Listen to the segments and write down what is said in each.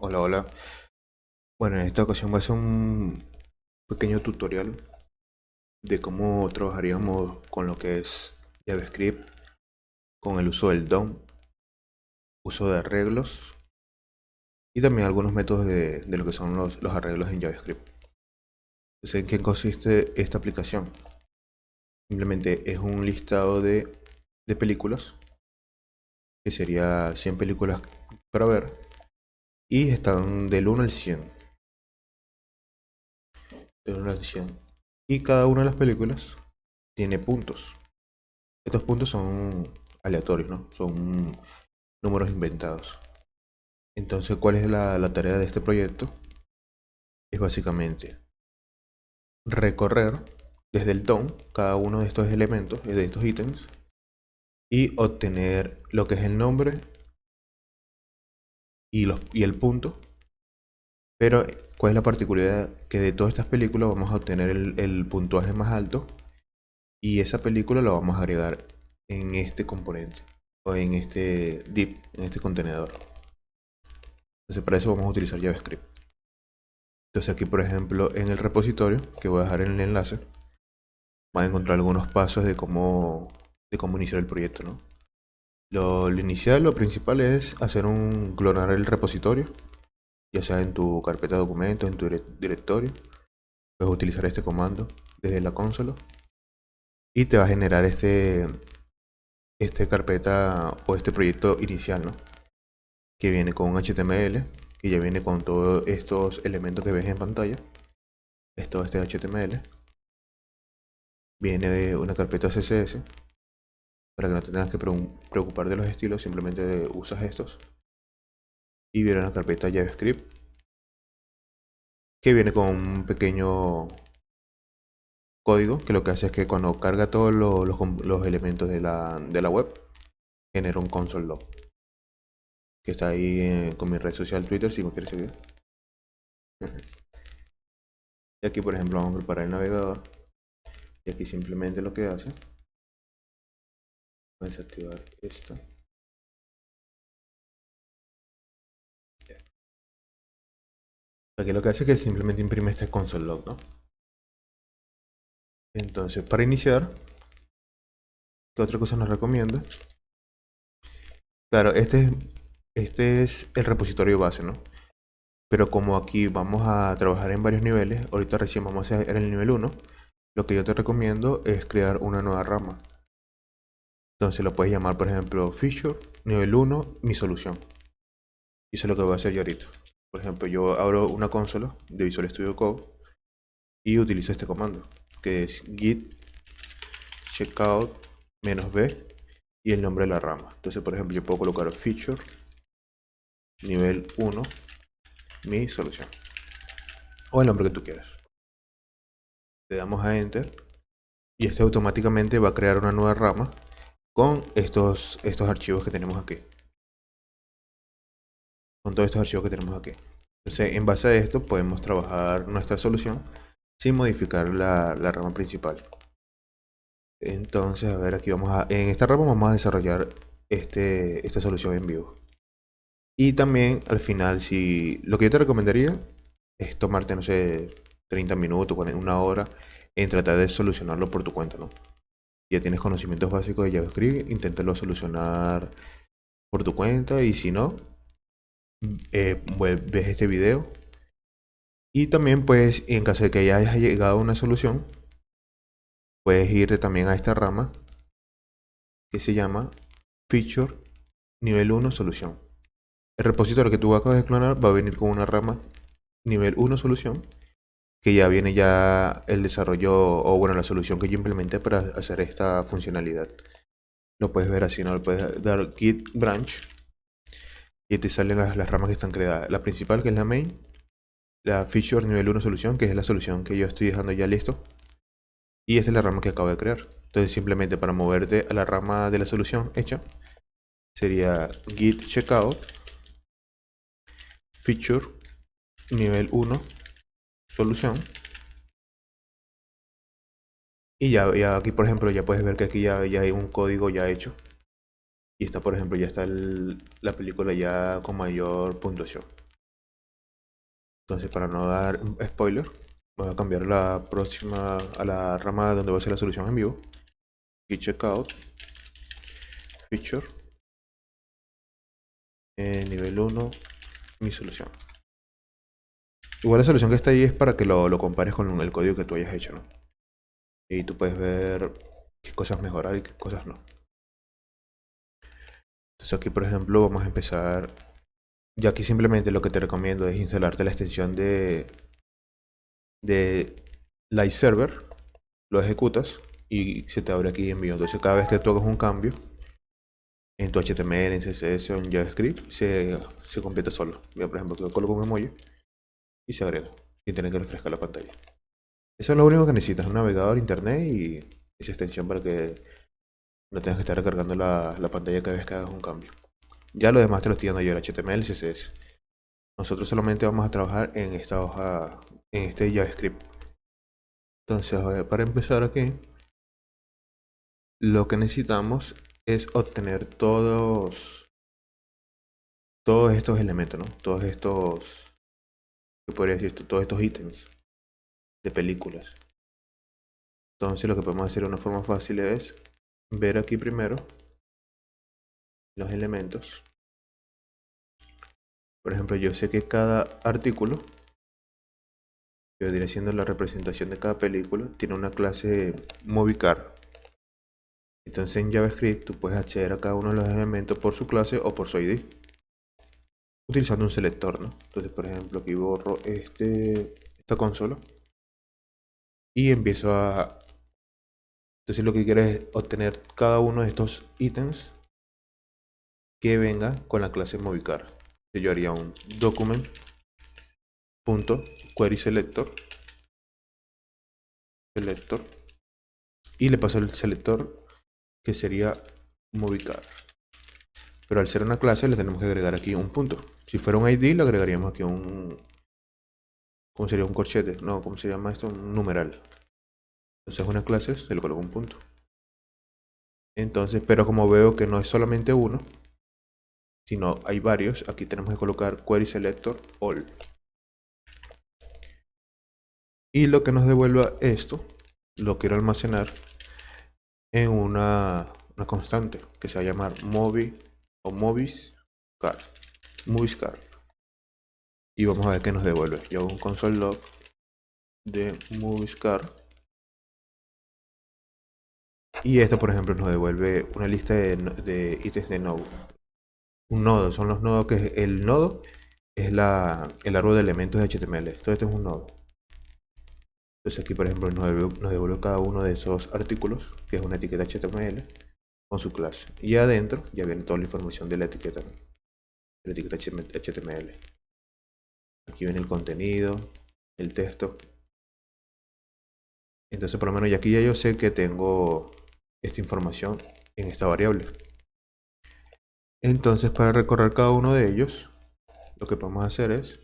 Hola, hola. Bueno, en esta ocasión va a ser un pequeño tutorial de cómo trabajaríamos con lo que es JavaScript, con el uso del DOM, uso de arreglos y también algunos métodos de lo que son los arreglos en JavaScript. Entonces, ¿en qué consiste esta aplicación? Simplemente es un listado de películas, que sería 100 películas para ver, y están del 1 al 100. Del 1 al 100. Y cada una de las películas tiene puntos. Estos puntos son aleatorios, ¿no? Son números inventados. Entonces, ¿cuál es la tarea de este proyecto? Es básicamente recorrer desde el DOM cada uno de estos elementos, de estos ítems, y obtener lo que es el nombre y el punto. Pero, ¿cuál es la particularidad? Que de todas estas películas vamos a obtener el puntuaje más alto y esa película la vamos a agregar en este componente o en este div, en este contenedor. Entonces, para eso vamos a utilizar JavaScript. Entonces aquí, por ejemplo, en el repositorio, que voy a dejar en el enlace, van a encontrar algunos pasos de cómo iniciar el proyecto, ¿no? Lo inicial, lo principal es clonar el repositorio, ya sea en tu carpeta de documentos, en tu directorio. Puedes utilizar este comando desde la consola y te va a generar este carpeta o este proyecto inicial, ¿no? Que viene con un HTML, que ya viene con todos estos elementos que ves en pantalla. Es todo este HTML. Viene de una carpeta CSS para que no te tengas que preocupar de los estilos, simplemente usas estos. Y viene una carpeta JavaScript que viene con un pequeño código que lo que hace es que cuando carga todos los elementos de la web, genera un console log que está ahí con mi red social Twitter si me quieres seguir. Y aquí, por ejemplo, vamos a preparar el navegador. Y aquí simplemente lo que hace, voy a desactivar esto. Aquí lo que hace es que simplemente imprime este console log, ¿no? Entonces, para iniciar, ¿qué otra cosa nos recomienda? Claro, este es el repositorio base, ¿no? Pero como aquí vamos a trabajar en varios niveles, ahorita recién vamos a hacer el nivel 1, lo que yo te recomiendo es crear una nueva rama. Entonces lo puedes llamar, por ejemplo, Feature, nivel 1, mi solución. Y eso es lo que voy a hacer yo ahorita. Por ejemplo, yo abro una consola de Visual Studio Code y utilizo este comando, que es git checkout -b y el nombre de la rama. Entonces, por ejemplo, yo puedo colocar Feature, nivel 1, mi solución. O el nombre que tú quieras. Le damos a Enter y este automáticamente va a crear una nueva rama con estos archivos que tenemos aquí. Con todos estos archivos que tenemos aquí. Entonces, en base a esto podemos trabajar nuestra solución sin modificar la rama principal. Entonces, a ver, aquí en esta rama vamos a desarrollar esta solución en vivo. Y también al final, si lo que yo te recomendaría es tomarte, no sé, 30 minutos, una hora en tratar de solucionarlo por tu cuenta, ¿no? Ya tienes conocimientos básicos de JavaScript, inténtalo solucionar por tu cuenta y si no, ves este video. Y también pues en caso de que ya hayas llegado a una solución, puedes irte también a esta rama que se llama Feature nivel 1 solución. El repositorio que tú acabas de clonar va a venir con una rama nivel 1 solución, que ya viene ya el desarrollo o bueno la solución que yo implementé para hacer esta funcionalidad. Lo puedes ver así, ¿no? Le puedes dar git branch y te salen las ramas que están creadas. La principal, que es la main, la feature nivel 1 solución, que es la solución que yo estoy dejando ya listo, y esta es la rama que acabo de crear. Entonces simplemente para moverte a la rama de la solución hecha sería git checkout feature nivel 1 solución, y ya aquí por ejemplo ya puedes ver que aquí ya hay un código ya hecho y está, por ejemplo, ya está la película ya con mayor puntuación. Entonces, para no dar un spoiler, voy a cambiar la próxima a la rama donde va a ser la solución en vivo. Y checkout, feature, nivel 1, mi solución. Igual la solución que está ahí es para que lo compares con el código que tú hayas hecho, ¿no? Y tú puedes ver qué cosas mejorar y qué cosas no. Entonces aquí, por ejemplo, vamos a empezar. Yo aquí simplemente lo que te recomiendo es instalarte la extensión de Live Server, lo ejecutas y se te abre aquí envío. Entonces cada vez que tú hagas un cambio en tu HTML, en CSS o en JavaScript, se completa solo. Mira, por ejemplo, yo coloco un emoji y se agrega sin tener que refrescar la pantalla. Eso es lo único que necesitas, un navegador, internet y esa extensión para que no tengas que estar recargando la pantalla cada vez que hagas un cambio. Ya lo demás te lo estoy dando yo, el HTML y CSS. Nosotros solamente vamos a trabajar en esta hoja, en este JavaScript. Entonces, a ver, para empezar aquí, lo que necesitamos es obtener todos estos elementos, ¿no? Todos estos, ¿qué podría decir esto? Todos estos ítems de películas. Entonces, lo que podemos hacer de una forma fácil es ver aquí primero los elementos. Por ejemplo, yo sé que cada artículo, que vendría siendo la representación de cada película, tiene una clase MovieCar. Entonces en JavaScript tú puedes acceder a cada uno de los elementos por su clase o por su ID, utilizando un selector, ¿no? Entonces, por ejemplo, aquí borro esta consola y empiezo a... Entonces lo que quiero es obtener cada uno de estos ítems que venga con la clase MovieCar. Entonces yo haría un document.querySelector y le paso el selector que sería MovieCar. Pero al ser una clase le tenemos que agregar aquí un punto. Si fuera un ID le agregaríamos aquí un... ¿Cómo sería? Un corchete. No, ¿cómo se llama esto? Un numeral. Entonces una clase se le coloca un punto. Entonces, pero como veo que no es solamente uno, sino hay varios, aquí tenemos que colocar query selector all. Y lo que nos devuelva esto, lo quiero almacenar en una constante que se va a llamar movie o moviescar. Y vamos a ver qué nos devuelve. Yo hago un console log de moviescar. Y esto, por ejemplo, nos devuelve una lista de ítems de node. Un nodo, son los nodos que el nodo es el árbol de elementos de HTML. Esto es un nodo. Entonces aquí, por ejemplo, nos devuelve cada uno de esos artículos, que es una etiqueta HTML, con su clase. Y adentro ya viene toda la información de la etiqueta, ¿no? De la etiqueta HTML. Aquí viene el contenido, el texto. Entonces, por lo menos aquí ya yo sé que tengo esta información en esta variable. Entonces, para recorrer cada uno de ellos, lo que podemos hacer es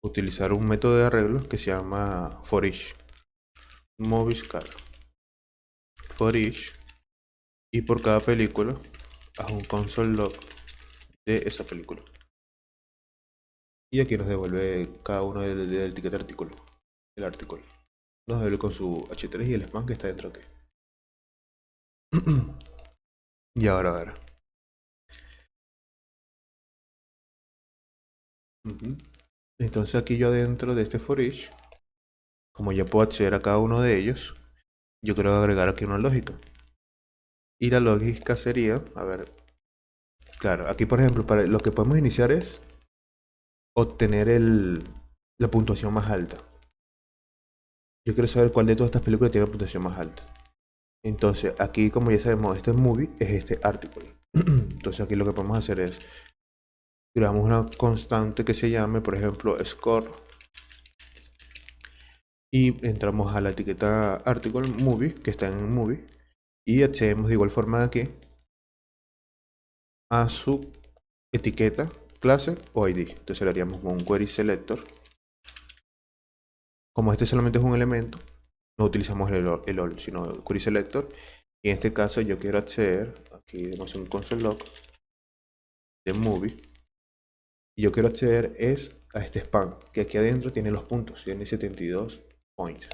utilizar un método de arreglo que se llama forEach. Moviescar. forEach. Y por cada película, haz un console log de esa película. Y aquí nos devuelve cada uno del etiqueta artículo. El artículo. Nos devuelve con su h3 y el span que está dentro aquí. Y ahora a ver. Entonces aquí yo adentro de este forEach, como ya puedo acceder a cada uno de ellos, yo quiero agregar aquí una lógica. Y la lógica sería, a ver, claro, aquí por ejemplo, para lo que podemos iniciar es obtener la puntuación más alta. Yo quiero saber cuál de todas estas películas tiene la puntuación más alta. Entonces aquí, como ya sabemos, este movie es este artículo. Entonces aquí lo que podemos hacer es creamos una constante que se llame, por ejemplo, score, y entramos a la etiqueta article movie que está en movie y accedemos de igual forma aquí a su etiqueta, clase o ID. Entonces le haríamos un query selector. Como este solamente es un elemento, no utilizamos el all, sino el query selector. Y en este caso yo quiero acceder, aquí tenemos un console log de movie, y yo quiero acceder es a este span, que aquí adentro tiene los puntos, tiene 72 points.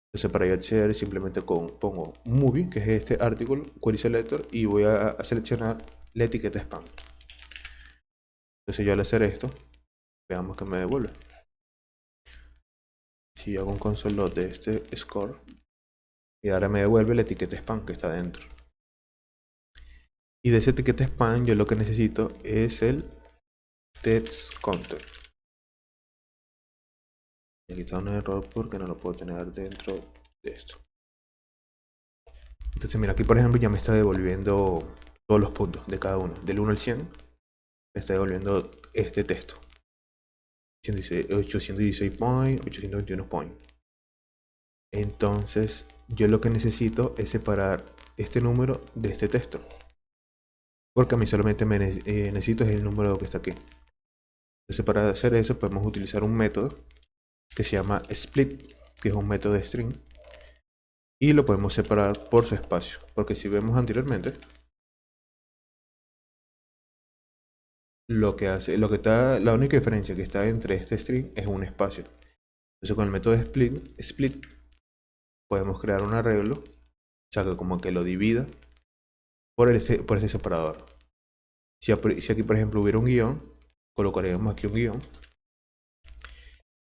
Entonces para yo acceder simplemente pongo movie, que es este artículo, query selector, y voy a seleccionar la etiqueta span. Entonces yo al hacer esto, veamos que me devuelve. Si yo hago un console log de este score, y ahora me devuelve la etiqueta span que está dentro. Y de esa etiqueta span yo lo que necesito es el text content. Y aquí está un error porque no lo puedo tener dentro de esto. Entonces mira, aquí por ejemplo ya me está devolviendo todos los puntos de cada uno. Del 1 al 100 me está devolviendo este texto. 816 point, 821 point. Entonces yo lo que necesito es separar este número de este texto. Porque a mí solamente necesito es el número que está aquí. Entonces para hacer eso podemos utilizar un método que se llama split, que es un método de string. Y lo podemos separar por su espacio. Porque si vemos anteriormente, la única diferencia que está entre este string es un espacio. Entonces con el método split podemos crear un arreglo, o sea que como que lo divida por este separador. Si aquí por ejemplo hubiera un guión, colocaríamos aquí un guión.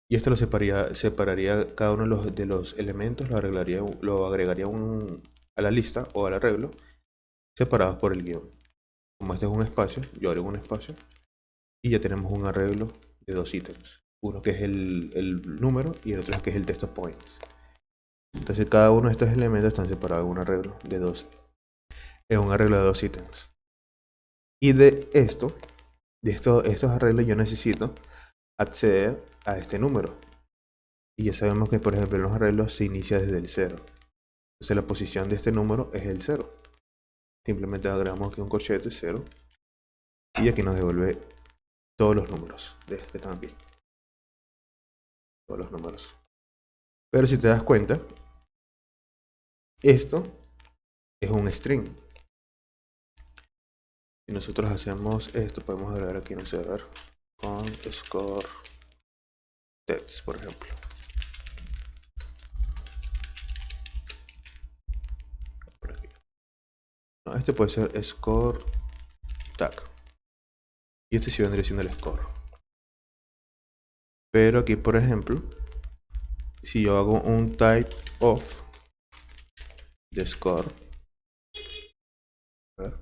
Y esto lo separaría cada uno de los elementos, lo agregaría a la lista o al arreglo, separados por el guión. Como este es un espacio, yo agrego un espacio. Y ya tenemos un arreglo de dos ítems. Uno que es el número y el otro que es el texto points. Entonces cada uno de estos elementos están separados en un arreglo de dos. Es un arreglo de dos ítems. Y de estos arreglos yo necesito acceder a este número. Y ya sabemos que por ejemplo en los arreglos se inicia desde el 0. Entonces la posición de este número es el 0. Simplemente agregamos aquí un corchete 0. Y aquí nos devuelve todos los números que están aquí. Todos los números. Pero si te das cuenta, esto es un string. Si nosotros hacemos esto, podemos agregar aquí, no sé, a ver, con score text, por ejemplo. Por aquí. No, este puede ser score tag. Y este sí vendría siendo el score. Pero aquí, por ejemplo, si yo hago un type of de score, a ver.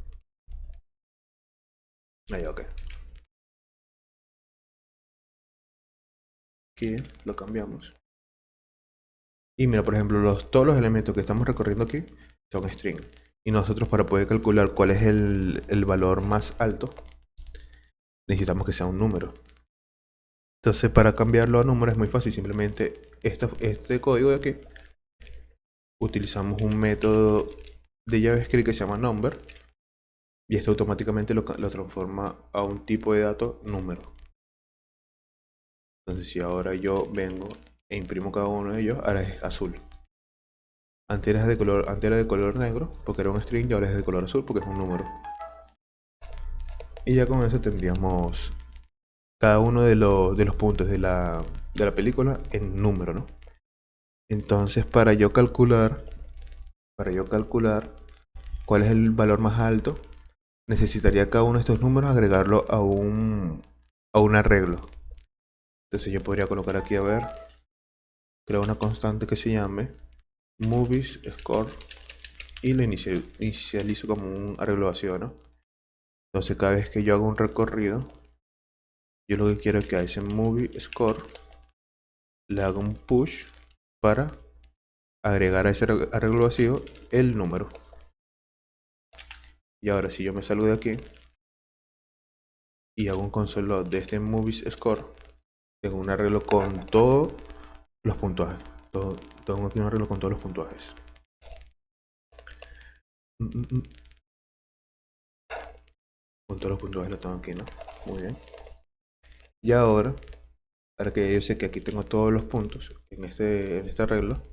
Ahí, ok. Aquí lo cambiamos. Y mira, por ejemplo, todos los elementos que estamos recorriendo aquí son string. Y nosotros para poder calcular cuál es el valor más alto, necesitamos que sea un número. Entonces para cambiarlo a número es muy fácil. Simplemente este código de aquí, utilizamos un método de JavaScript que se llama number. Y esto automáticamente lo transforma a un tipo de dato número. Entonces si ahora yo vengo e imprimo cada uno de ellos, ahora es azul. Antes era de color negro porque era un string, y ahora es de color azul porque es un número. Y ya con eso tendríamos cada uno de los puntos de la película en número, ¿no? Entonces para yo calcular cuál es el valor más alto, necesitaría cada uno de estos números agregarlo a un arreglo. Entonces yo podría colocar aquí, a ver, crear una constante que se llame movies score y lo inicializo como un arreglo vacío, ¿no? Entonces cada vez que yo hago un recorrido, yo lo que quiero es que a ese movie score le haga un push para agregar a ese arreglo vacío el número. Y ahora si yo me salgo de aquí y hago un console log de este movies score, tengo un arreglo con todos los puntajes. Tengo aquí un arreglo con todos los puntajes. Con todos los puntajes lo tengo aquí, ¿no? Muy bien. Y ahora, para que yo sé que aquí tengo todos los puntos en este arreglo,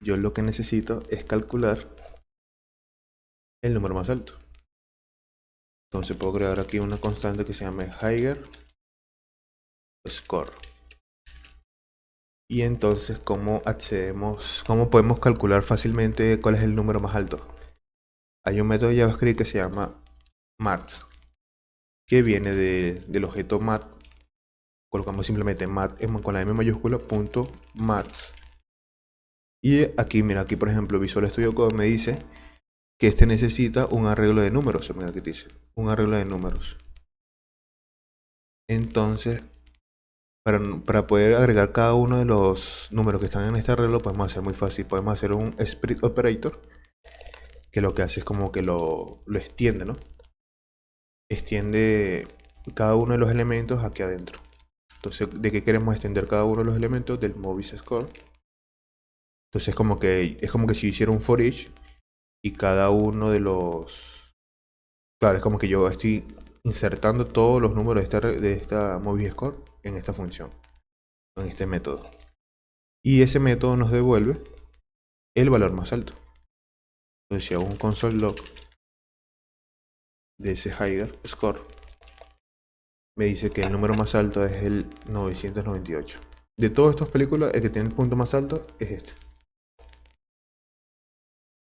yo lo que necesito es calcular el número más alto. Entonces puedo crear aquí una constante que se llame higher score. Y entonces, ¿cómo accedemos? ¿Cómo podemos calcular fácilmente cuál es el número más alto? Hay un método de JavaScript que se llama maths, que viene del objeto math. Colocamos simplemente math con la M mayúscula, punto maths. Y aquí, mira, aquí por ejemplo Visual Studio Code me dice que este necesita un arreglo de números. Mira que dice, un arreglo de números. Entonces, para poder agregar cada uno de los números que están en este arreglo, podemos hacer muy fácil. Podemos hacer un split operator, que lo que hace es como que lo extiende, ¿no? Extiende cada uno de los elementos aquí adentro. Entonces, ¿de qué queremos extender cada uno de los elementos? Del Mobius Score. Entonces, es como que si yo hiciera un for each y cada uno de los... Claro, es como que yo estoy insertando todos los números de esta Mobius Score en esta función, en este método. Y ese método nos devuelve el valor más alto. Entonces, si hago un console log de ese higher score, me dice que el número más alto es el 998. De todas estas películas, el que tiene el punto más alto es este.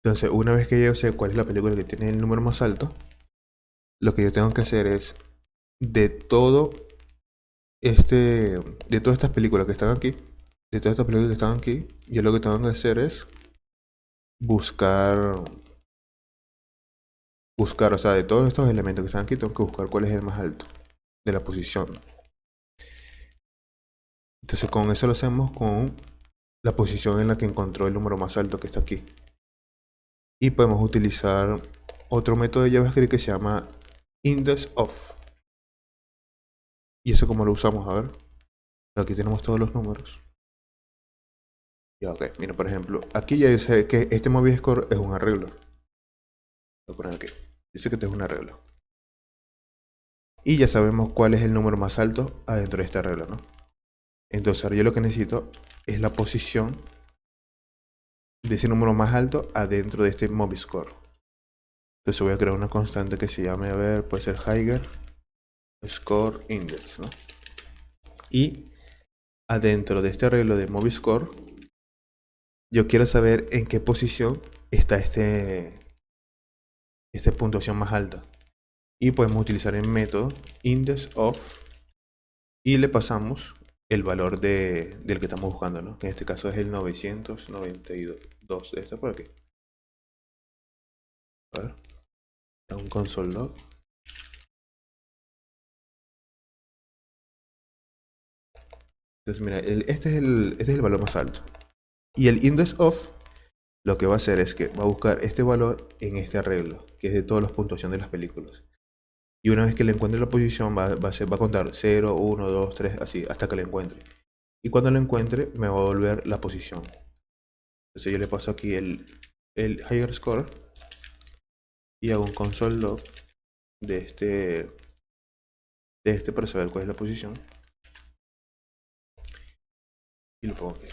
Entonces, una vez que yo sé cuál es la película que tiene el número más alto, lo que yo tengo que hacer es de todas estas películas que están aquí, yo lo que tengo que hacer es buscar, o sea, de todos estos elementos que están aquí, tengo que buscar cuál es el más alto de la posición. Entonces con eso lo hacemos con la posición en la que encontró el número más alto que está aquí. Y podemos utilizar otro método de JavaScript que se llama indexOf. Y eso como lo usamos, a ver. Aquí tenemos todos los números. Ya, ok, mira, por ejemplo, aquí ya dice que este Mobius Score es un arreglo. Voy a poner aquí. Dice que este es un arreglo. Y ya sabemos cuál es el número más alto adentro de este arreglo, ¿no? Entonces ahora yo lo que necesito es la posición de ese número más alto adentro de este Mobius Score. Entonces voy a crear una constante que se llame, a ver, puede ser higher score index, ¿no? Y adentro de este arreglo de Mobius Score, yo quiero saber en qué posición está esta puntuación más alta. Y podemos utilizar el método indexOf y le pasamos el valor del que estamos buscando, ¿no? Que en este caso es el 992. Está por aquí. A ver. Un console log. Entonces mira, este es el valor más alto. Y el indexOf lo que va a hacer es que va a buscar este valor en este arreglo, que es de todas las puntuaciones de las películas. Y una vez que le encuentre la posición, va a contar 0, 1, 2, 3, así, hasta que lo encuentre. Y cuando lo encuentre, me va a volver la posición. Entonces yo le paso aquí el higher score y hago un console log de este para saber cuál es la posición. Y lo pongo aquí.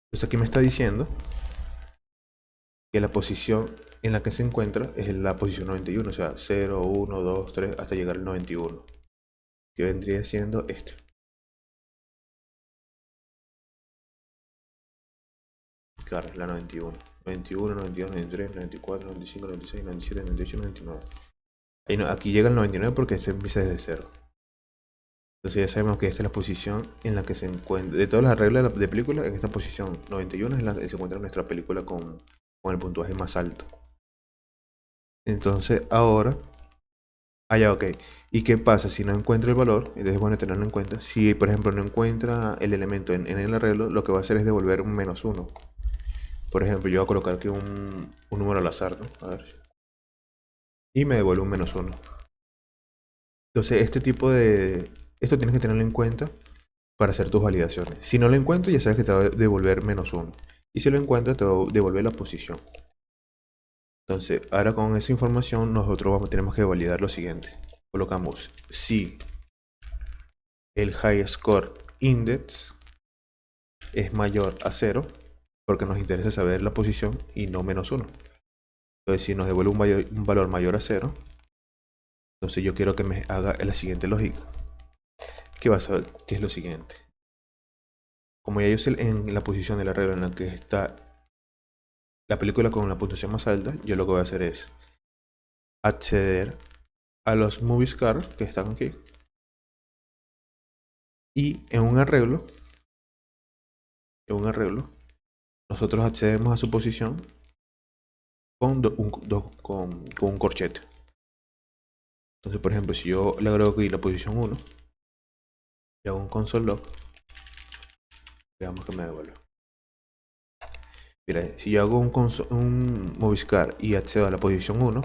Entonces aquí me está diciendo que la posición en la que se encuentra es la posición 91, o sea, 0, 1, 2, 3, hasta llegar al 91, que vendría siendo este. Claro, es la 91, 91, 92, 93, 94, 95, 96, 97, 98, 99. Ahí no, aquí llega el 99 porque este empieza desde 0. Entonces ya sabemos que esta es la posición en la que se encuentra, de todas las reglas de película, en esta posición 91 es la que se encuentra nuestra película con el puntuaje más alto. Entonces ahora, ya ok, ¿y qué pasa si no encuentra el valor? Entonces es bueno tenerlo en cuenta. Si por ejemplo no encuentra el elemento en el arreglo, lo que va a hacer es devolver un -1. Por ejemplo, yo voy a colocar aquí un número al azar, ¿no? A ver. Y me devuelve un -1. Entonces esto tienes que tenerlo en cuenta para hacer tus validaciones. Si no lo encuentro, ya sabes que te va a devolver -1. Y si lo encuentras, te va a devolver la posición. Entonces, ahora con esa información, nosotros tenemos que validar lo siguiente. Colocamos si el high score index es mayor a 0, porque nos interesa saber la posición y no -1. Entonces, si nos devuelve un valor mayor a 0, entonces yo quiero que me haga la siguiente lógica. ¿qué vas a ver? ¿Qué es lo siguiente? Como ya yo sé en la posición del arreglo en la que está la película con la puntuación más alta, yo lo que voy a hacer es acceder a los Movies Card que están aquí. Y nosotros accedemos a su posición con un corchete. Entonces, por ejemplo, si yo le agrego aquí la posición 1 y hago un console log, veamos que me devuelve. Mira, si yo hago un Movistar y accedo a la posición 1,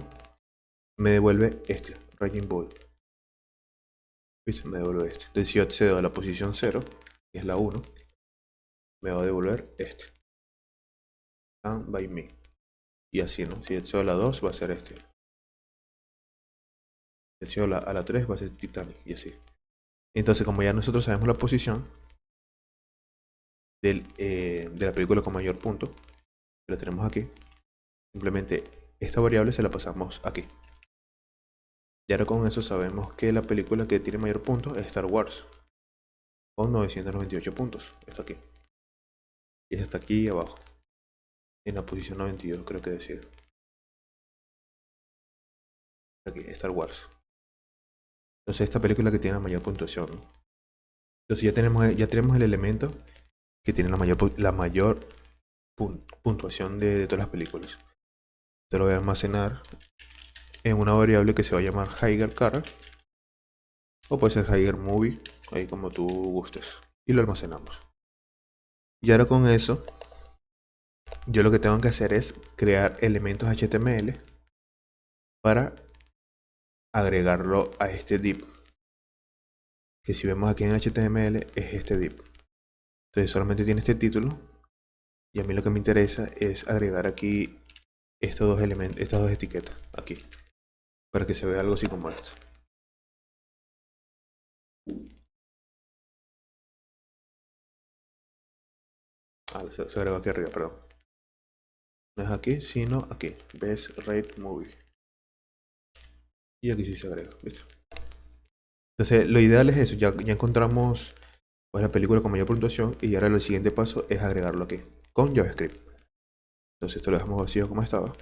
me devuelve este, Raging Bull. ¿Viste? Me devuelve este. Entonces, si yo accedo a la posición 0, que es la 1, me va a devolver este. Stand by me. Y así, ¿no? Si accedo a la 2, va a ser este. Si accedo a la 3, va a ser Titanic. Y así. Entonces, como ya nosotros sabemos la posición de la película con mayor punto, que la tenemos aquí, simplemente esta variable se la pasamos aquí. Y ahora con eso sabemos que la película que tiene mayor punto es Star Wars, con 998 puntos. Está aquí. Y está aquí abajo, en la posición 92, creo que decir. Aquí, Star Wars. Entonces esta película que tiene la mayor puntuación, ¿no? Entonces ya tenemos el elemento que tiene la mayor puntuación de todas las películas. Te lo voy a almacenar en una variable que se va a llamar Higher Car, o puede ser Higher Movie, ahí como tú gustes. Y lo almacenamos. Y ahora con eso, yo lo que tengo que hacer es crear elementos HTML para agregarlo a este div. Que si vemos aquí en HTML es este div. Entonces solamente tiene este título. Y a mí lo que me interesa es agregar aquí estos dos elementos, estas dos etiquetas aquí. Para que se vea algo así como esto. Se agregó aquí arriba, perdón. No es aquí, sino aquí. Best Rate Movie. Y aquí sí se agrega, ¿viste? Entonces lo ideal es eso. Ya encontramos pues, la película con mayor puntuación. Y ahora el siguiente paso es agregarlo aquí. Con JavaScript. Entonces esto lo dejamos vacío como estaba.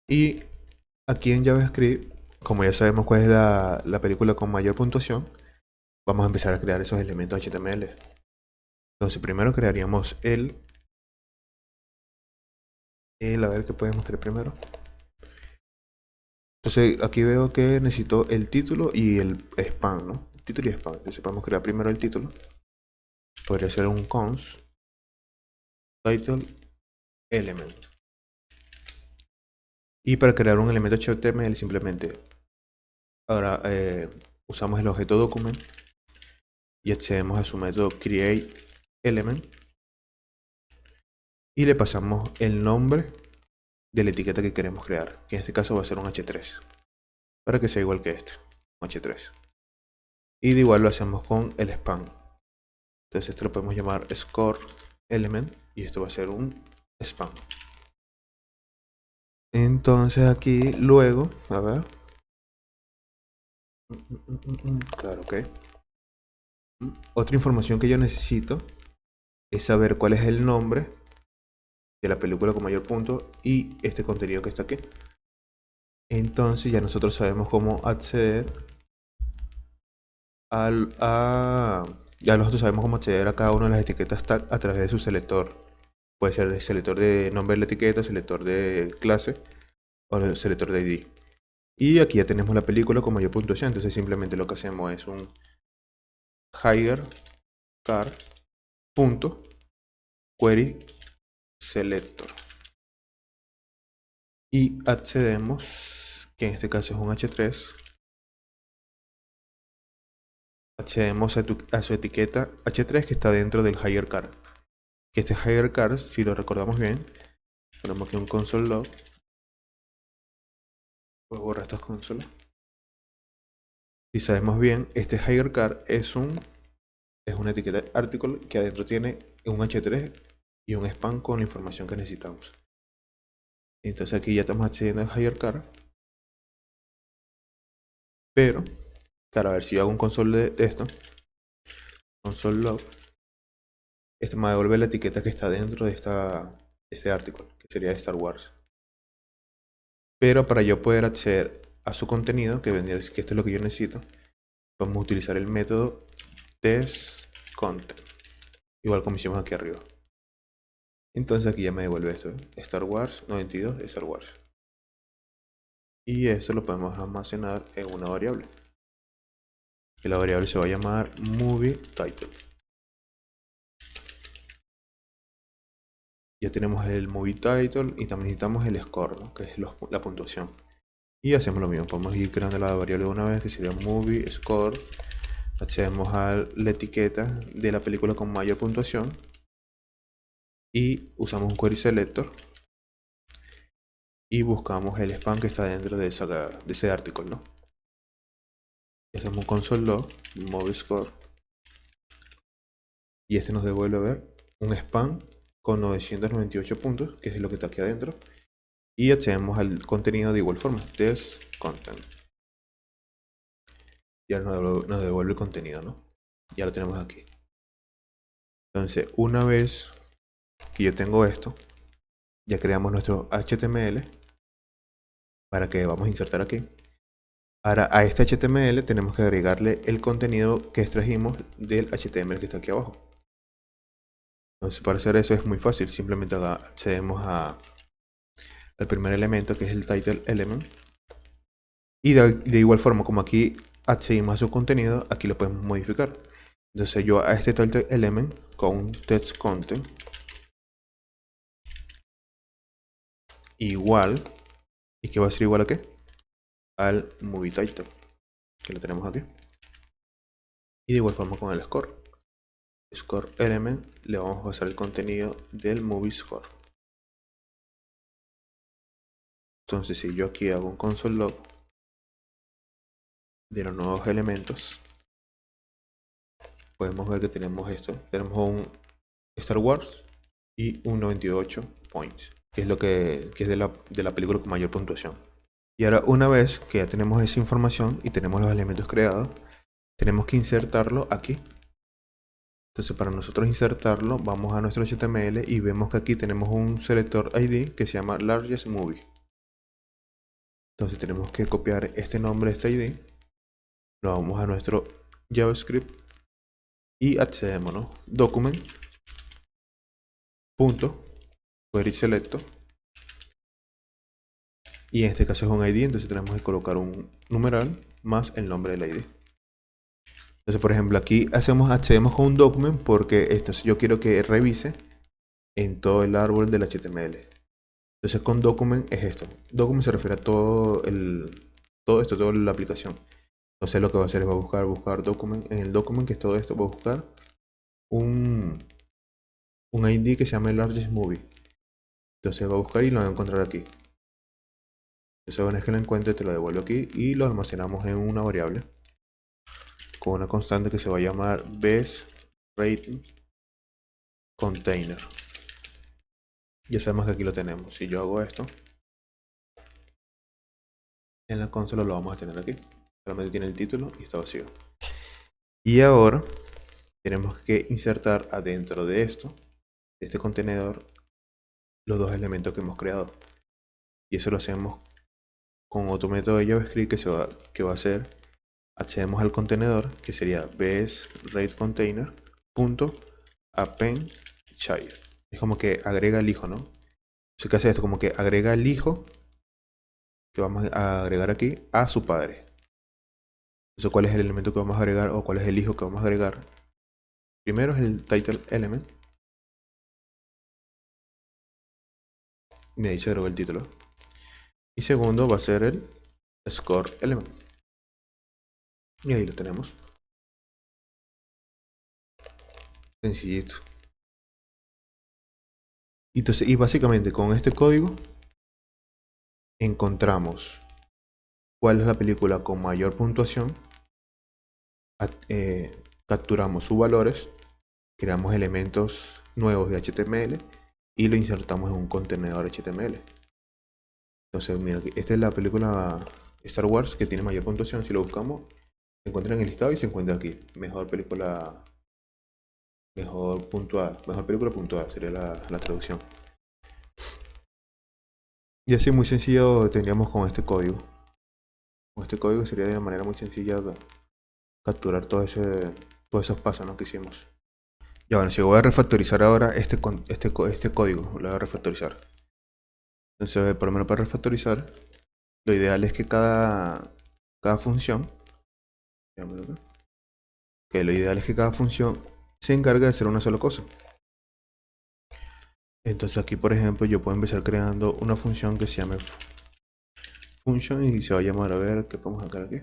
Y aquí en JavaScript, como ya sabemos cuál es la película con mayor puntuación, vamos a empezar a crear esos elementos HTML. Entonces primero crearíamos a ver qué podemos crear primero. Entonces aquí veo que necesito el título y el span, ¿no? Título y span. Entonces podemos crear primero el título. Podría ser un const title element. Y para crear un elemento HTML simplemente ahora usamos el objeto document y accedemos a su método createElement y le pasamos el nombre de la etiqueta que queremos crear, que en este caso va a ser un h3 para que sea igual que este, un h3. Y de igual lo hacemos con el span. Entonces esto lo podemos llamar score element y esto va a ser un span. Entonces aquí luego, a ver, claro, ok. Otra información que yo necesito es saber cuál es el nombre de la película con mayor punto y este contenido que está aquí. Entonces ya nosotros sabemos cómo acceder ya nosotros sabemos cómo acceder a cada una de las etiquetas tag a través de su selector. Puede ser el selector de nombre de la etiqueta, selector de clase o el selector de ID. Y aquí ya tenemos la película con mayor puntuación. Entonces simplemente lo que hacemos es un higher car punto query selector. Y accedemos, que en este caso es un h3. Accedemos a su etiqueta h3 que está dentro del higher car. Que este higher car, si lo recordamos bien, ponemos aquí un console log. Voy a borrar estas consolas. Si sabemos bien, este higher car es una etiqueta article que adentro tiene un h3 y un span con la información que necesitamos. Entonces aquí ya estamos accediendo al higher car. Pero, Claro, a ver si yo hago un console de esto. Console log. Este me va a devolver la etiqueta que está dentro de este artículo, que sería de Star Wars. Pero para yo poder acceder a su contenido, que vendría a decir que esto es lo que yo necesito, vamos a utilizar el método testContent, igual como hicimos aquí arriba. Entonces aquí ya me devuelve esto, Star Wars 92 de Star Wars. Y esto lo podemos almacenar en una variable. Que la variable se va a llamar movie title. Ya tenemos el movie title y también necesitamos el score, ¿no? Que es la puntuación. Y hacemos lo mismo, podemos ir creando la variable de una vez, que sería movie score. Accedemos a la etiqueta de la película con mayor puntuación y usamos un query selector y buscamos el spam que está dentro de ese artículo, ¿no? Hacemos un console log movie score y este nos devuelve a ver un spam con 998 puntos, que es lo que está aquí adentro, y accedemos al contenido de igual forma, test content. Ya nos devuelve el contenido, ¿no? Ya lo tenemos aquí. Entonces, una vez que yo tengo esto, ya creamos nuestro HTML para que vamos a insertar aquí. Ahora a este HTML tenemos que agregarle el contenido que extrajimos del HTML que está aquí abajo. Entonces, para hacer eso es muy fácil, simplemente accedemos al primer elemento, que es el title element, y de igual forma como aquí accedimos a su contenido, aquí lo podemos modificar. Entonces yo a este title element con text content igual, ¿y qué va a ser igual a qué? Al movie title, que lo tenemos aquí. Y de igual forma con el score element le vamos a pasar el contenido del movie score. Entonces si yo aquí hago un console log de los nuevos elementos, podemos ver que tenemos esto. Tenemos un Star Wars y un 98 points, que es lo que es de la película con mayor puntuación. Y ahora, una vez que ya tenemos esa información y tenemos los elementos creados, tenemos que insertarlo aquí. Entonces, para nosotros insertarlo, vamos a nuestro HTML y vemos que aquí tenemos un selector ID que se llama largest movie. Entonces tenemos que copiar este nombre, este ID, lo vamos a nuestro JavaScript y accedemos, ¿no? Document punto query selector, y en este caso es un ID, entonces tenemos que colocar un numeral más el nombre del ID. Entonces, por ejemplo, aquí accedemos con un document porque esto yo quiero que revise en todo el árbol del HTML. Entonces con document es esto. Document se refiere a todo esto, toda la aplicación. Entonces lo que va a hacer es va a buscar document. En el document, que es todo esto, va a buscar un ID que se llama largest movie. Entonces va a buscar y lo va a encontrar aquí. Entonces una vez que lo encuentre te lo devuelvo aquí y lo almacenamos en una variable con una constante que se va a llamar base rate container. Ya sabemos que aquí lo tenemos. Si yo hago esto, en la consola lo vamos a tener aquí. Solamente tiene el título y está vacío. Y ahora tenemos que insertar adentro de esto, de este contenedor, los dos elementos que hemos creado. Y eso lo hacemos con otro método de JavaScript que va a ser, accedemos al contenedor, que sería base_rate_container.append child. Es como que agrega el hijo, ¿no? Entonces, ¿qué hace esto? Como que agrega el hijo que vamos a agregar aquí a su padre. Entonces, ¿cuál es el elemento que vamos a agregar o cuál es el hijo que vamos a agregar? Primero es el title element. Me dice agregó el título. Y segundo va a ser el score element. Y ahí lo tenemos. Sencillito. Entonces, y básicamente con este código encontramos cuál es la película con mayor puntuación, capturamos sus valores, creamos elementos nuevos de HTML y lo insertamos en un contenedor HTML. Entonces, mira, esta es la película Star Wars que tiene mayor puntuación. Si lo buscamos, Se encuentra en el listado y se encuentra aquí. Mejor película puntuada sería la traducción. Y así muy sencillo tendríamos con este código. Con este código sería de una manera muy sencilla capturar todos esos pasos, ¿no?, que hicimos. Ya bueno, si voy a refactorizar ahora este código, lo voy a refactorizar. Entonces, por lo menos para refactorizar, lo ideal es que cada función, que lo ideal es que cada función se encargue de hacer una sola cosa. Entonces aquí, por ejemplo, yo puedo empezar creando una función que se llame function y se va a llamar, a ver, ¿qué podemos sacar aquí?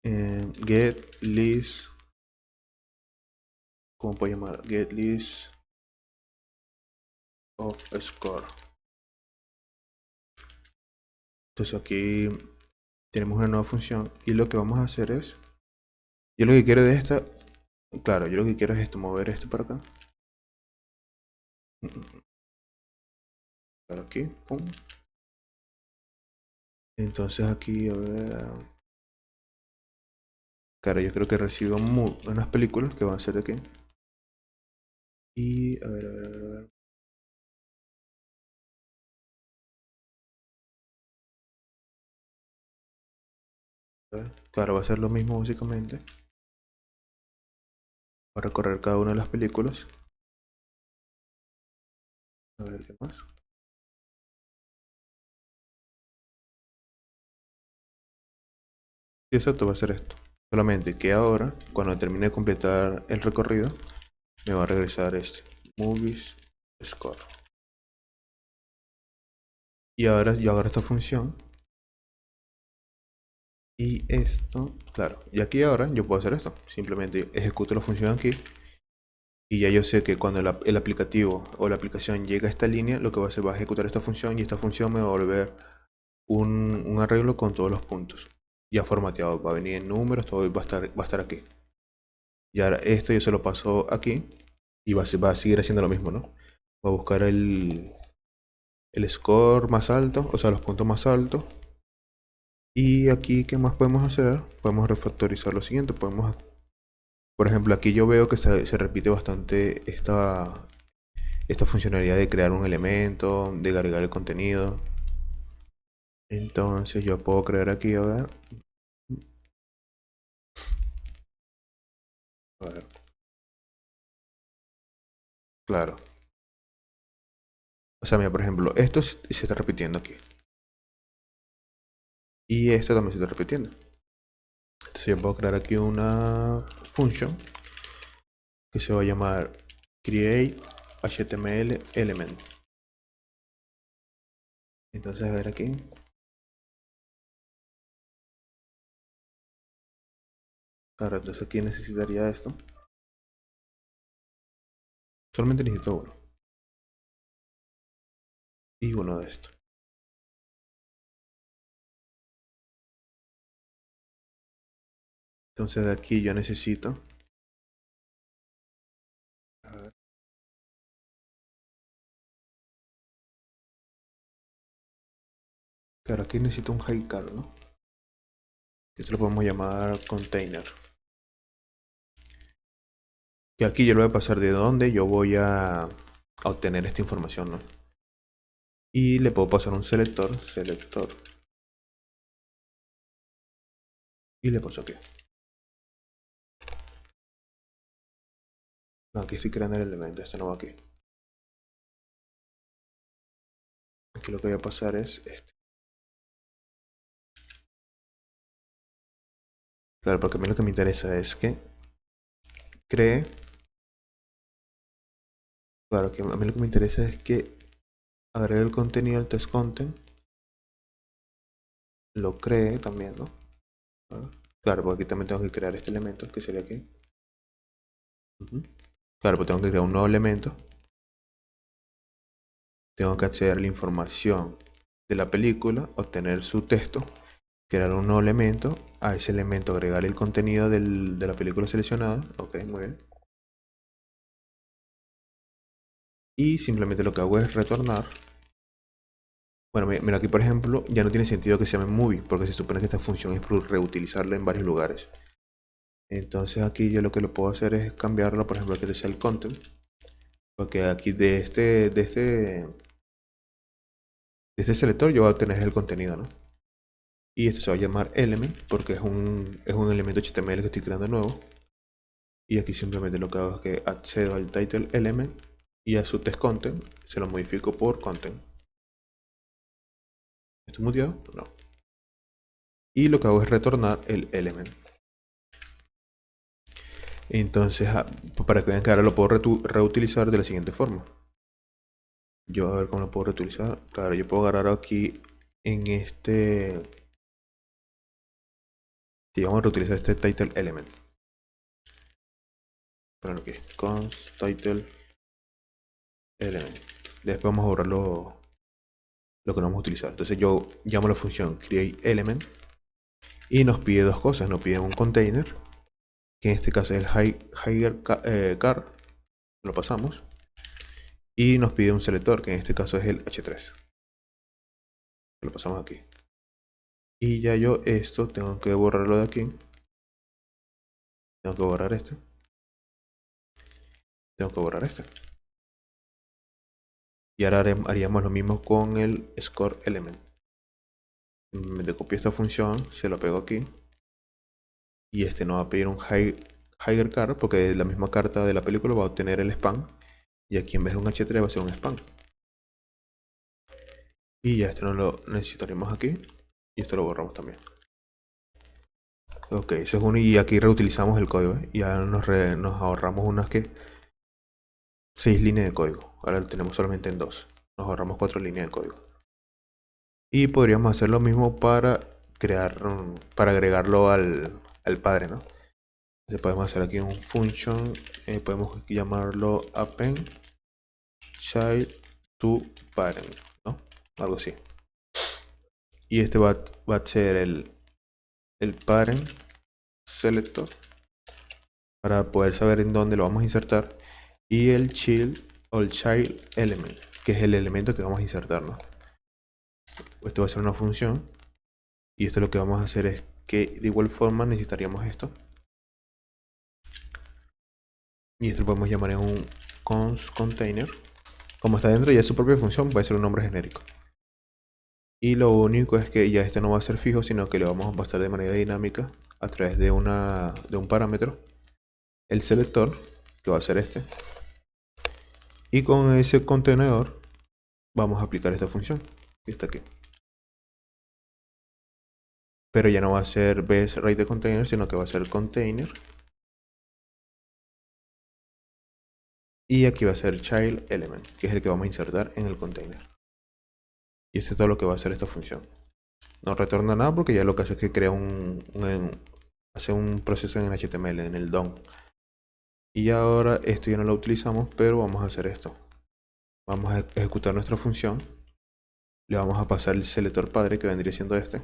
Get list, ¿cómo puedo llamar? Get list of score. Entonces aquí tenemos una nueva función y lo que vamos a hacer es, yo lo que quiero de esta, claro, yo lo que quiero es esto, mover esto para acá. Para aquí, pum. Entonces aquí, a ver, claro, yo creo que recibo unas películas que van a ser de aquí. Y a ver, a ver, a ver, a ver. Claro, va a ser lo mismo básicamente. Para recorrer cada una de las películas. A ver qué más. Y exacto, va a ser esto. Solamente que ahora, cuando termine de completar el recorrido, me va a regresar este. Movies Score. Y ahora yo agarro esta función. Y esto, claro. Y aquí ahora yo puedo hacer esto. Simplemente ejecuto la función aquí. Y ya yo sé que cuando el aplicativo o la aplicación llega a esta línea, lo que va a hacer va a ejecutar esta función y esta función me va a volver un arreglo con todos los puntos. Ya formateado, va a venir en números, todo va a estar aquí. Y ahora esto yo se lo paso aquí y va a seguir haciendo lo mismo, ¿no? Va a buscar el score más alto, o sea, los puntos más altos. Y aquí, ¿qué más podemos hacer? Podemos refactorizar lo siguiente. Por ejemplo, aquí yo veo que se repite bastante esta funcionalidad de crear un elemento, de agregar el contenido. Entonces yo puedo crear aquí, a ver. A ver. Claro. O sea, mira, por ejemplo, esto se está repitiendo aquí. Y esto también se está repitiendo. Entonces yo puedo crear aquí una función que se va a llamar create html element. Entonces a ver aquí. Claro, entonces aquí necesitaría esto. Solamente necesito uno. Y uno de esto. Entonces de aquí yo necesito. A ver. Claro, aquí necesito un highcar, ¿no? Esto lo podemos llamar container. Y aquí yo lo voy a pasar de dónde yo voy a obtener esta información, ¿no? Y le puedo pasar un selector. Y le paso aquí. No, aquí estoy creando el elemento, este no va aquí. Aquí lo que voy a pasar es este. Claro, porque a mí lo que me interesa es que cree. Claro, que a mí lo que me interesa es que agregue el contenido al test content. Lo cree también, ¿no? Claro, porque aquí también tengo que crear este elemento, que sería aquí. Claro, pues tengo que crear un nuevo elemento. Tengo que acceder a la información de la película, obtener su texto, crear un nuevo elemento, a ese elemento agregar el contenido de la película seleccionada. Ok, muy bien. Y simplemente lo que hago es retornar Bueno, mira aquí por ejemplo, ya no tiene sentido que se llame movie, porque se supone que esta función es por reutilizarla en varios lugares. Entonces aquí yo lo que lo puedo hacer es cambiarlo, por ejemplo, que sea el content. Porque aquí de este selector yo voy a obtener el contenido, ¿no? Y esto se va a llamar element, porque es un elemento HTML que estoy creando nuevo. Y aquí simplemente lo que hago es que accedo al title element y a su test content se lo modifico por content. ¿Estoy muteado? No. Y lo que hago es retornar el element. Entonces, para que vean que ahora lo puedo reutilizar de la siguiente forma. Yo a ver cómo lo puedo reutilizar. Claro, yo puedo agarrar aquí en este... Si vamos a reutilizar este title element. Ponerlo aquí. Const title element. Después vamos a borrar lo que no vamos a utilizar. Entonces yo llamo la función createElement y nos pide dos cosas. Nos pide un container, que en este caso es el higher car, lo pasamos, y nos pide un selector, que en este caso es el h3, lo pasamos aquí. Y ya yo esto tengo que borrarlo de aquí, tengo que borrar este, tengo que borrar este. Y ahora haríamos lo mismo con el score element. Me copio esta función, se lo pego aquí. Y este nos va a pedir un higher car, porque la misma carta de la película va a obtener el span. Y aquí en vez de un h3 va a ser un span. Y ya esto no lo necesitaremos aquí. Y esto lo borramos también. Ok, eso es uno. Y aquí reutilizamos el código, ¿eh? Y ya nos ahorramos unas que 6 líneas de código. Ahora lo tenemos solamente en 2. Nos ahorramos 4 líneas de código. Y podríamos hacer lo mismo para crear, para agregarlo al padre, ¿no? Entonces podemos hacer aquí un function, podemos llamarlo append child to parent, ¿no? Algo así. Y este va a ser el parent selector para poder saber en dónde lo vamos a insertar, y el child o el child element, que es el elemento que vamos a insertar, ¿no? Esto va a ser una función, y esto lo que vamos a hacer es que de igual forma necesitaríamos esto, y esto lo podemos llamar en un const container. Como está dentro ya de su propia función, va a ser un nombre genérico. Y lo único es que ya este no va a ser fijo, sino que le vamos a pasar de manera dinámica a través de un parámetro el selector, que va a ser este. Y con ese contenedor vamos a aplicar esta función, que está aquí. Pero ya no va a ser base rate container, sino que va a ser container. Y aquí va a ser child element, que es el que vamos a insertar en el container. Y esto es todo lo que va a hacer esta función. No retorna nada porque ya lo que hace es que crea hace un proceso en HTML, en el DOM. Y ahora esto ya no lo utilizamos, pero vamos a hacer esto. Vamos a ejecutar nuestra función. Le vamos a pasar el selector padre, que vendría siendo este.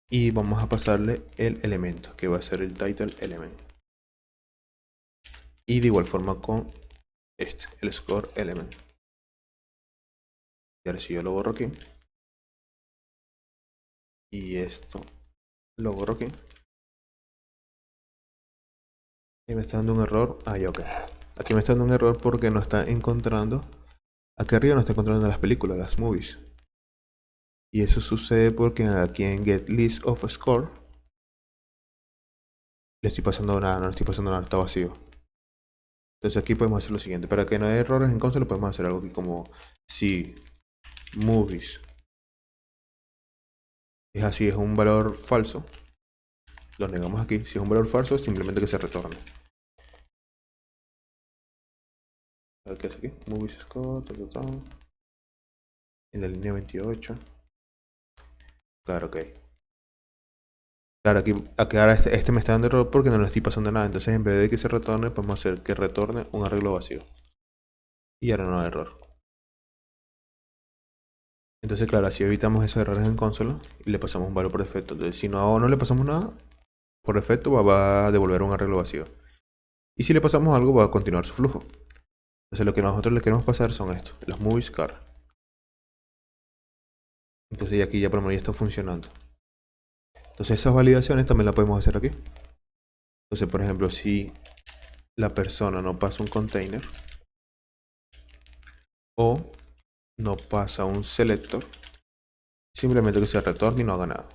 Y vamos a pasarle el elemento, que va a ser el title element. Y de igual forma con este, el score element. Y ahora si yo lo borro aquí. Y esto lo borro aquí. Y me está dando un error. Ah, ya, ok. Aquí me está dando un error porque no está encontrando. Aquí arriba no está encontrando las películas, las movies. Y eso sucede porque aquí en get list of score le estoy pasando nada, no le estoy pasando nada, está vacío. Entonces aquí podemos hacer lo siguiente. Para que no haya errores en console podemos hacer algo aquí como si movies es así, es un valor falso, lo negamos aquí. Si es un valor falso, simplemente que se retorne. A ver qué hace aquí. Movies score, en la línea 28. Claro, ok. Claro, aquí ahora este me está dando error porque no le estoy pasando nada. Entonces en vez de que se retorne, podemos hacer que retorne un arreglo vacío. Y ahora no hay error. Entonces claro, así evitamos esos errores en consola y le pasamos un valor por defecto. Entonces si no le pasamos nada, por defecto va a devolver un arreglo vacío. Y si le pasamos algo, va a continuar su flujo. Entonces lo que nosotros le queremos pasar son estos, los movies car. Entonces ya aquí ya por lo menos ya está funcionando. Entonces esas validaciones también las podemos hacer aquí. Entonces por ejemplo si la persona no pasa un container o no pasa un selector, simplemente que se retorne y no haga nada.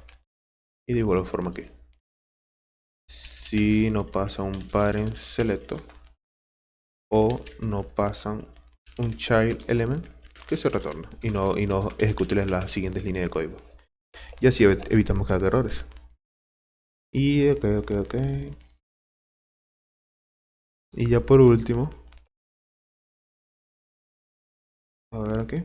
Y de igual forma aquí. Si no pasa un parent selector o no pasan un child element, que se retorna y no ejecute las siguientes líneas de código. Y así evitamos que haga errores. Y ok. Y ya por último, a ver aquí.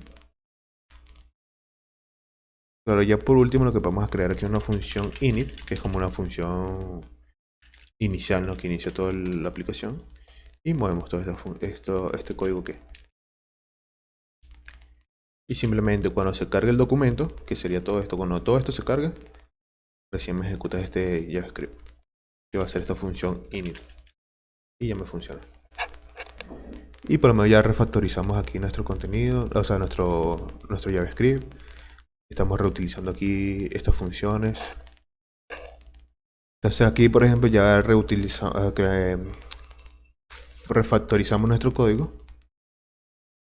Claro, ya por último lo que vamos a crear aquí es una función init, que es como una función inicial, ¿no? Que inicia toda la aplicación. Y movemos todo este código que. Y simplemente cuando se cargue el documento, que sería todo esto, cuando todo esto se cargue, recién me ejecuta este JavaScript, que va a ser esta función init. Y ya me funciona. Y por lo menos ya refactorizamos aquí nuestro contenido, o sea, nuestro JavaScript. Estamos reutilizando aquí estas funciones. Entonces aquí, por ejemplo, ya refactorizamos nuestro código.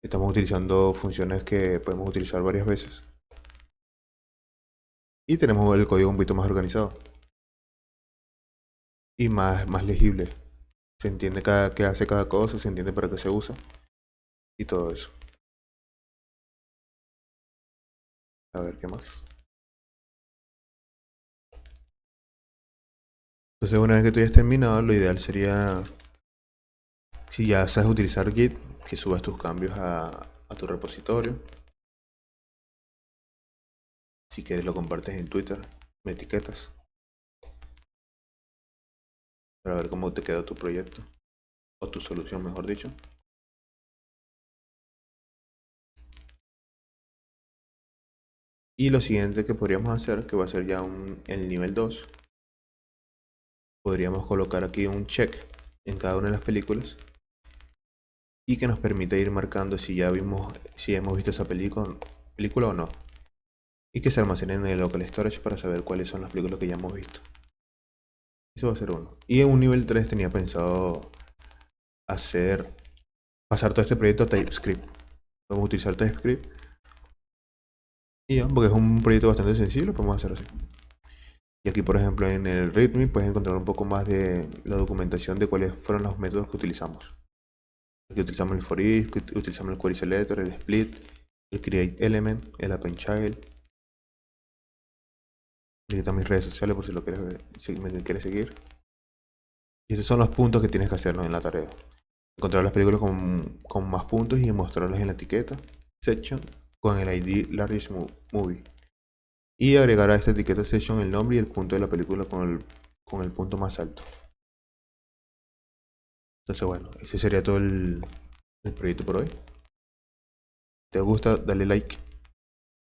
Estamos utilizando funciones que podemos utilizar varias veces. Y tenemos el código un poquito más organizado. Y más legible. Se entiende qué hace cada cosa, se entiende para qué se usa. Y todo eso. A ver, ¿qué más? Entonces una vez que tú hayas terminado, lo ideal sería, si ya sabes utilizar Git, que subas tus cambios a tu repositorio. Si quieres lo compartes en Twitter, me etiquetas. Para ver cómo te queda tu proyecto. O tu solución, mejor dicho. Y lo siguiente que podríamos hacer, que va a ser ya el nivel 2, podríamos colocar aquí un check en cada una de las películas y que nos permita ir marcando si hemos visto esa película o no, y que se almacenen en el local storage para saber cuáles son las películas que ya hemos visto. Eso va a ser uno. Y en un nivel 3 tenía pensado pasar todo este proyecto a TypeScript. Podemos utilizar TypeScript y ya, porque es un proyecto bastante sencillo, lo podemos hacer así. Y aquí, por ejemplo, en el README puedes encontrar un poco más de la documentación de cuáles fueron los métodos que utilizamos. Aquí utilizamos el for each, utilizamos el query selector, el split, el create element, el append child. Aquí están mis redes sociales por si lo quieres ver, si me quieres seguir. Y estos son los puntos que tienes que hacer, ¿no?, en la tarea. Encontrar las películas con más puntos y mostrarlas en la etiqueta section con el ID largest movie. Y agregar a esta etiqueta section el nombre y el punto de la película con el punto más alto. Entonces bueno, ese sería todo el proyecto por hoy. Si te gusta, dale like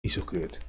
y suscríbete.